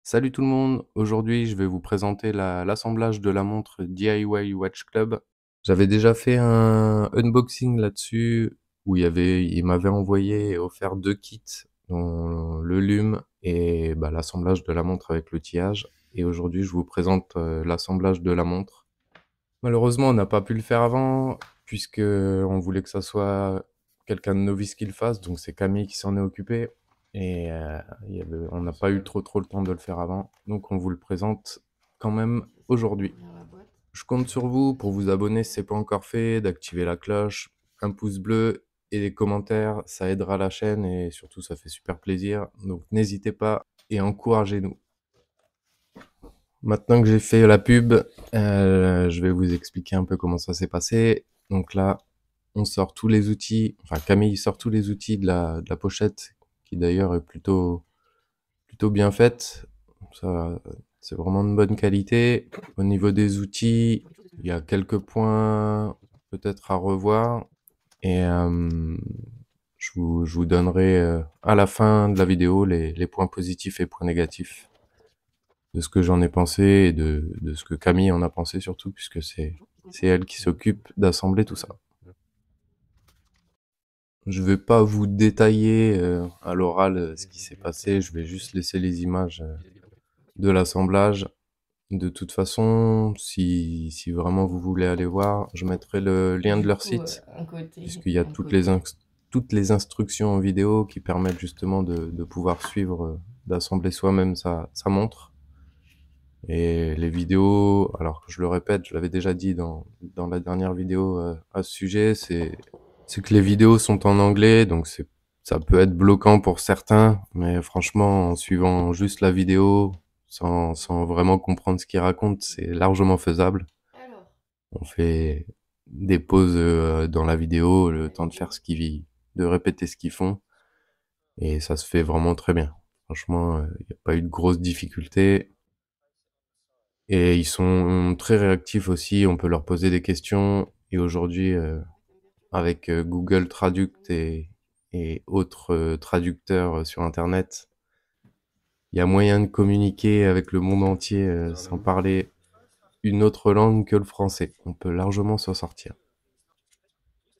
Salut tout le monde, aujourd'hui je vais vous présenter l'assemblage de la montre DIY Watch Club. J'avais déjà fait un unboxing là-dessus où il m'avait envoyé et offert 2 kits, dont le lume et l'assemblage de la montre avec l'outillage. Et aujourd'hui je vous présente l'assemblage de la montre. Malheureusement on n'a pas pu le faire avant puisque on voulait que ça soit quelqu'un de novice qui le fasse, donc c'est Camille qui s'en est occupé. Et on n'a pas eu trop le temps de le faire avant, donc on vous le présente quand même aujourd'hui. Je compte sur vous pour vous abonner si ce n'est pas encore fait, d'activer la cloche, un pouce bleu et des commentaires, ça aidera la chaîne et surtout ça fait super plaisir. Donc n'hésitez pas et encouragez-nous. Maintenant que j'ai fait la pub, je vais vous expliquer un peu comment ça s'est passé. Donc là, on sort tous les outils, enfin Camille sort tous les outils de la pochette, qui d'ailleurs est plutôt bien faite. Ça, c'est vraiment de bonne qualité. Au niveau des outils, il y a quelques points peut-être à revoir. Et je vous donnerai à la fin de la vidéo les points positifs et points négatifs de ce que j'en ai pensé et de ce que Camille en a pensé surtout, puisque c'est elle qui s'occupe d'assembler tout ça. Je vais pas vous détailler à l'oral ce qui s'est passé, je vais juste laisser les images de l'assemblage. De toute façon, si vraiment vous voulez aller voir, je mettrai le lien de leur site, puisqu'il y a toutes les instructions en vidéo qui permettent justement de pouvoir suivre, d'assembler soi-même sa montre. Et les vidéos, alors je le répète, je l'avais déjà dit dans la dernière vidéo à ce sujet, c'est que les vidéos sont en anglais, donc ça peut être bloquant pour certains, mais franchement, en suivant juste la vidéo, sans vraiment comprendre ce qu'ils racontent, c'est largement faisable. On fait des pauses dans la vidéo, le temps de faire de répéter ce qu'ils font, et ça se fait vraiment très bien. Franchement, il n'y a pas eu de grosses difficultés. Et ils sont très réactifs aussi, on peut leur poser des questions. Et aujourd'hui, avec Google Traduct et autres traducteurs sur Internet, il y a moyen de communiquer avec le monde entier sans parler une autre langue que le français. On peut largement s'en sortir.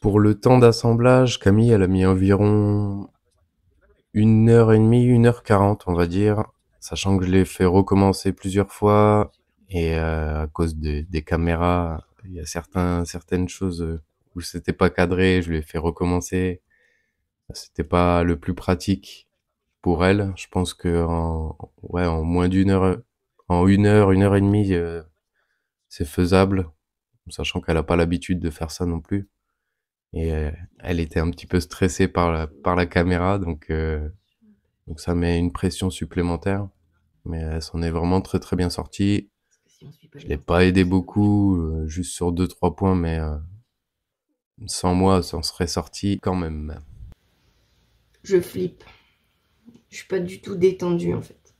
Pour le temps d'assemblage, Camille, elle a mis environ 1h30, 1h40, on va dire, sachant que je l'ai fait recommencer plusieurs fois et à cause des caméras, il y a certaines choses où c'était pas cadré, je l'ai fait recommencer. C'était pas le plus pratique pour elle. Je pense que en moins d'une heure, en 1 heure, 1h30, c'est faisable, sachant qu'elle a pas l'habitude de faire ça non plus. Et elle était un petit peu stressée par la caméra, donc ça met une pression supplémentaire, mais elle s'en est vraiment très bien sortie. Je l'ai pas aidé beaucoup, juste sur 2-3 points, mais sans moi, ça en serait sorti quand même. Je flippe. Je suis pas du tout détendue en fait.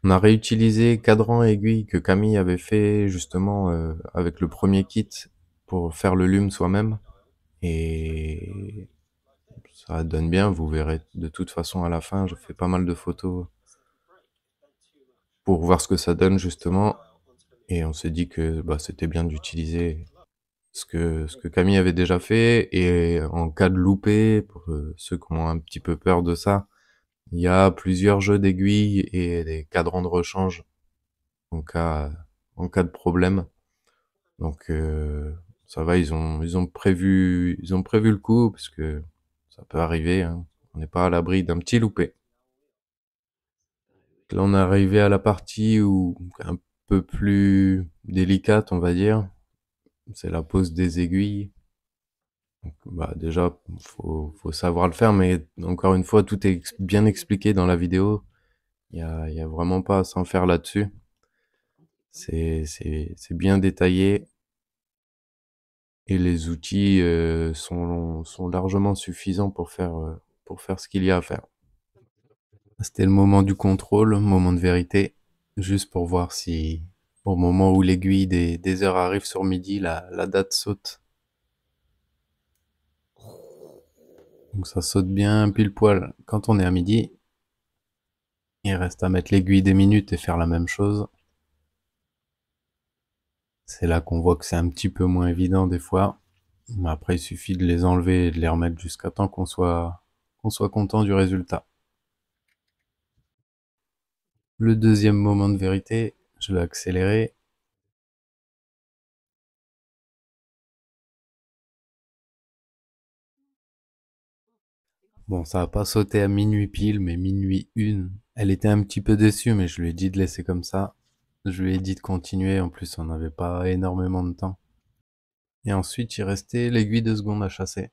On a réutilisé cadran et aiguille que Camille avait fait justement avec le premier kit pour faire le lume soi-même. Et ça donne bien, vous verrez de toute façon à la fin, je fais pas mal de photos pour voir ce que ça donne justement. Et on s'est dit que c'était bien d'utiliser ce que Camille avait déjà fait. Et en cas de loupé, pour ceux qui ont un petit peu peur de ça, il y a plusieurs jeux d'aiguilles et des cadrans de rechange en cas, en cas de problème. Donc ça va, ils ont prévu le coup parce que ça peut arriver, hein. On n'est pas à l'abri d'un petit loupé. Là, on est arrivé à la partie où un peu plus délicate, on va dire. C'est la pose des aiguilles. Donc, déjà, faut savoir le faire, mais encore une fois, tout est bien expliqué dans la vidéo. Il y a vraiment pas à s'en faire là-dessus. C'est bien détaillé et les outils sont largement suffisants pour faire ce qu'il y a à faire. C'était le moment du contrôle, moment de vérité, juste pour voir si, au moment où l'aiguille des heures arrive sur midi, la date saute. Donc ça saute bien pile poil quand on est à midi. Il reste à mettre l'aiguille des minutes et faire la même chose. C'est là qu'on voit que c'est un petit peu moins évident des fois. Mais après, il suffit de les enlever et de les remettre jusqu'à temps qu'on soit content du résultat. Le deuxième moment de vérité, je vais accélérer. Bon, ça a pas sauté à minuit pile, mais minuit une. Elle était un petit peu déçue, mais je lui ai dit de laisser comme ça. Je lui ai dit de continuer, en plus on n'avait pas énormément de temps. Et ensuite, il restait l'aiguille de seconde à chasser.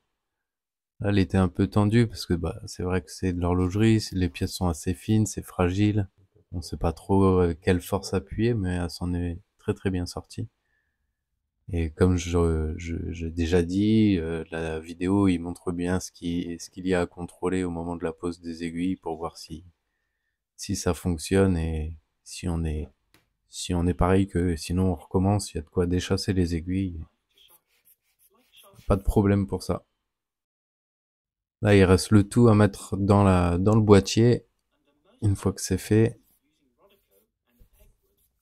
Là, elle était un peu tendue, parce que bah, c'est vrai que c'est de l'horlogerie, les pièces sont assez fines, c'est fragile. On sait pas trop quelle force appuyer, mais elle s'en est très très bien sortie. Et comme j'ai déjà dit, la vidéo, il montre bien ce qu'il y a à contrôler au moment de la pose des aiguilles pour voir si ça fonctionne et si on est, si on est pareil que sinon on recommence, il y a de quoi déchasser les aiguilles. Pas de problème pour ça. Là, il reste le tout à mettre dans le boîtier. Une fois que c'est fait,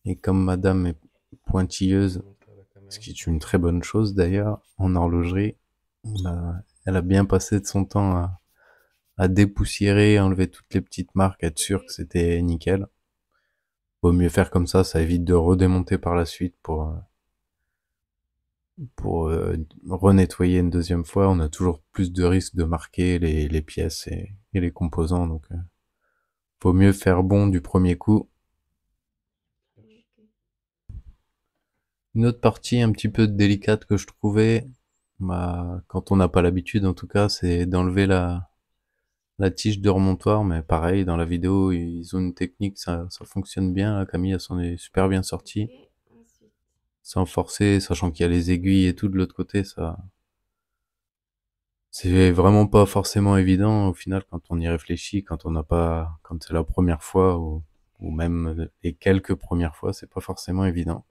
et comme madame est pointilleuse, ce qui est une très bonne chose d'ailleurs, en horlogerie, elle a bien passé de son temps à dépoussiérer, enlever toutes les petites marques, être sûr que c'était nickel. Vaut mieux faire comme ça évite de redémonter par la suite pour renettoyer une deuxième fois. On a toujours plus de risques de marquer les pièces et les composants, donc vaut mieux faire bon du premier coup. Une autre partie un petit peu délicate que je trouvais, bah, quand on n'a pas l'habitude en tout cas, c'est d'enlever la tige de remontoir, mais pareil, dans la vidéo, ils ont une technique, ça fonctionne bien, la Camille, elle s'en est super bien sortie. Sans forcer, sachant qu'il y a les aiguilles et tout de l'autre côté, ça, c'est vraiment pas forcément évident au final quand on y réfléchit, quand on n'a pas, quand c'est la première fois ou même les quelques premières fois, c'est pas forcément évident.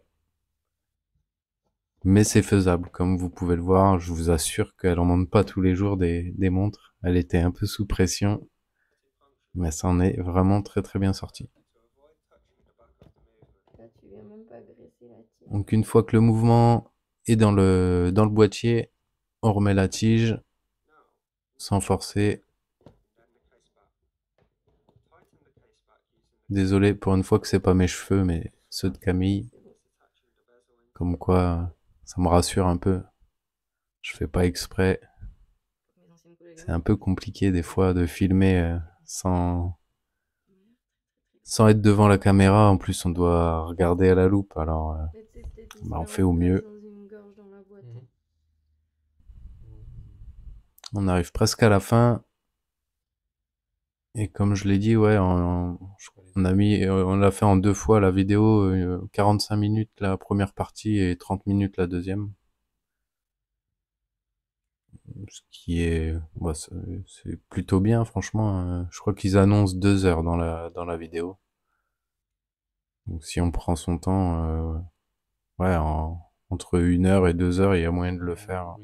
Mais c'est faisable, comme vous pouvez le voir, je vous assure qu'elle en monte pas tous les jours des montres. Elle était un peu sous pression, mais ça en est vraiment très très bien sorti. Donc une fois que le mouvement est dans le boîtier, on remet la tige sans forcer. Désolé pour une fois que c'est pas mes cheveux, mais ceux de Camille. Comme quoi, ça me rassure un peu. Je fais pas exprès. C'est un peu compliqué des fois de filmer sans être devant la caméra. En plus, on doit regarder à la loupe. Alors, bah, on fait au mieux. On arrive presque à la fin. Et comme je l'ai dit, ouais, on l'a fait en deux fois la vidéo, 45 minutes la première partie et 30 minutes la deuxième. Ce qui est, bah, c'est plutôt bien, franchement. Je crois qu'ils annoncent 2 heures dans la vidéo. Donc si on prend son temps, ouais, entre 1 heure et 2 heures, il y a moyen de le faire.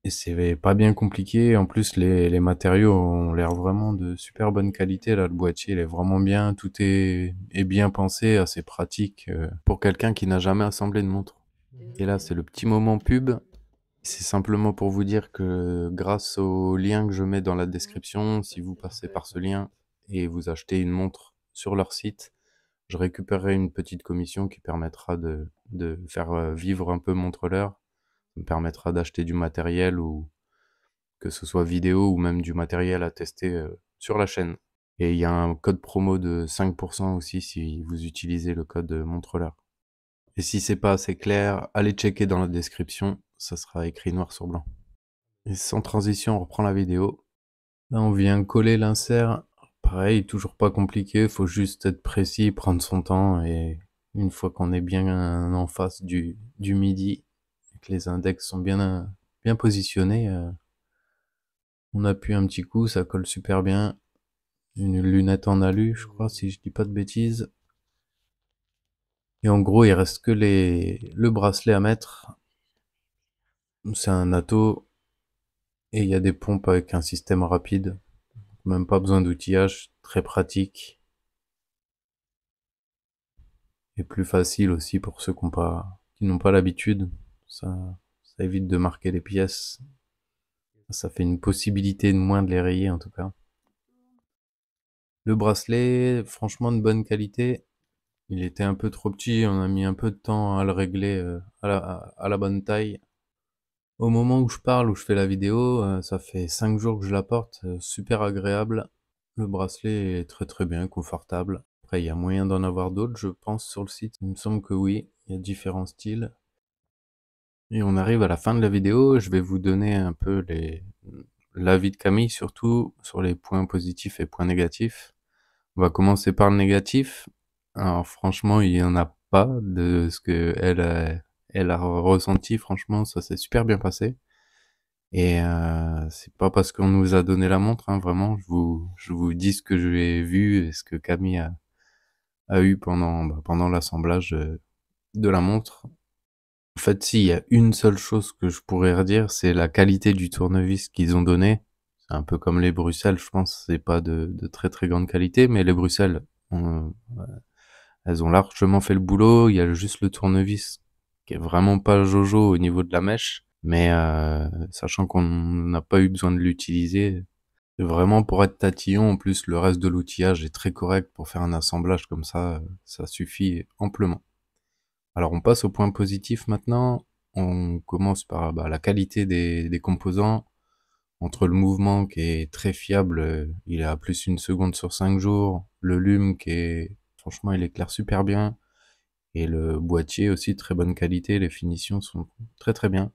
Et c'est pas bien compliqué. En plus, les matériaux ont l'air vraiment de super bonne qualité. Là, le boîtier, il est vraiment bien. Tout est bien pensé, assez pratique pour quelqu'un qui n'a jamais assemblé de montre. Et là, c'est le petit moment pub. C'est simplement pour vous dire que grâce au lien que je mets dans la description, si vous passez par ce lien et vous achetez une montre sur leur site, je récupérerai une petite commission qui permettra de faire vivre un peu Montreleur. Ça me permettra d'acheter du matériel ou que ce soit vidéo ou même du matériel à tester sur la chaîne. Et il y a un code promo de 5% aussi si vous utilisez le code Montreleur. Et si c'est pas assez clair, allez checker dans la description, ça sera écrit noir sur blanc. Et sans transition, on reprend la vidéo. Là, on vient coller l'insert. Pareil, toujours pas compliqué, faut juste être précis, prendre son temps et une fois qu'on est bien en face du midi, et que les index sont bien positionnés, on appuie un petit coup, ça colle super bien. Une lunette en alu, je crois, si je dis pas de bêtises. Et en gros, il reste que le bracelet à mettre. C'est un atto et il y a des pompes avec un système rapide. Même pas besoin d'outillage, très pratique. et plus facile aussi pour ceux qui n'ont pas l'habitude. Ça évite de marquer les pièces. Ça fait une possibilité de moins de les rayer en tout cas. Le bracelet, franchement de bonne qualité. Il était un peu trop petit, on a mis un peu de temps à le régler à la bonne taille. Au moment où je parle, où je fais la vidéo, ça fait 5 jours que je la porte, super agréable. Le bracelet est très très bien, confortable. Après, il y a moyen d'en avoir d'autres, je pense, sur le site. Il me semble que oui, il y a différents styles. Et on arrive à la fin de la vidéo, je vais vous donner un peu l'avis de Camille, surtout sur les points positifs et points négatifs. On va commencer par le négatif. Alors franchement, il y en a pas de ce que elle a ressenti. Franchement, ça s'est super bien passé. Et c'est pas parce qu'on nous a donné la montre, hein, vraiment. Je vous dis ce que j'ai vu et ce que Camille a eu pendant l'assemblage de la montre. En fait, s'il y a une seule chose que je pourrais redire, c'est la qualité du tournevis qu'ils ont donné. C'est un peu comme les Bruxelles, je pense. C'est pas de très très grande qualité, mais les Bruxelles, elles ont largement fait le boulot. Il y a juste le tournevis qui est vraiment pas jojo au niveau de la mèche. Mais sachant qu'on n'a pas eu besoin de l'utiliser, vraiment pour être tatillon, en plus le reste de l'outillage est très correct pour faire un assemblage comme ça suffit amplement. Alors on passe au point positif maintenant. On commence par la qualité des composants. Entre le mouvement qui est très fiable, il est à plus 1 seconde sur 5 jours. Le lume qui est, franchement, il éclaire super bien. Et le boîtier aussi, très bonne qualité. Les finitions sont très très bien.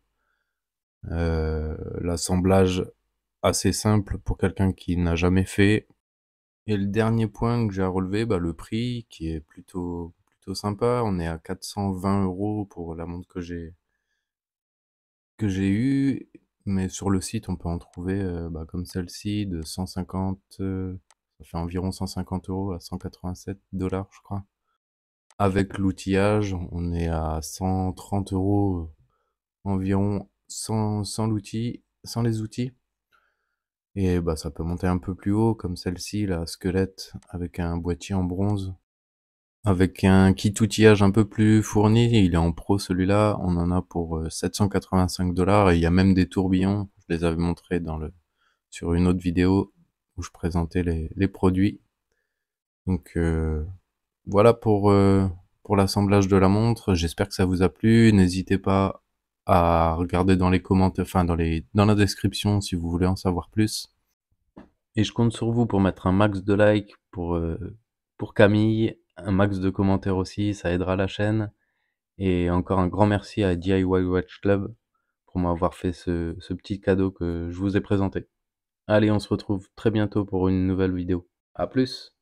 L'assemblage assez simple pour quelqu'un qui n'a jamais fait. Et le dernier point que j'ai à relever, le prix qui est plutôt sympa. On est à 420 € pour la montre que j'ai eue, mais sur le site on peut en trouver comme celle-ci de 150, ça fait environ 150 € à 187 $ je crois. Avec l'outillage, on est à 130 € environ sans l'outil, sans les outils. Et ça peut monter un peu plus haut, comme celle-ci, la squelette, avec un boîtier en bronze, avec un kit outillage un peu plus fourni. Il est en pro celui-là, on en a pour 785 $ et il y a même des tourbillons. Je les avais montrés sur une autre vidéo où je présentais les produits. Donc voilà pour l'assemblage de la montre. J'espère que ça vous a plu. N'hésitez pas à regarder dans les commentaires, enfin dans la description si vous voulez en savoir plus. Et je compte sur vous pour mettre un max de likes pour Camille, un max de commentaires aussi, ça aidera la chaîne. Et encore un grand merci à DIY Watch Club pour m'avoir fait ce petit cadeau que je vous ai présenté. Allez, on se retrouve très bientôt pour une nouvelle vidéo. À plus!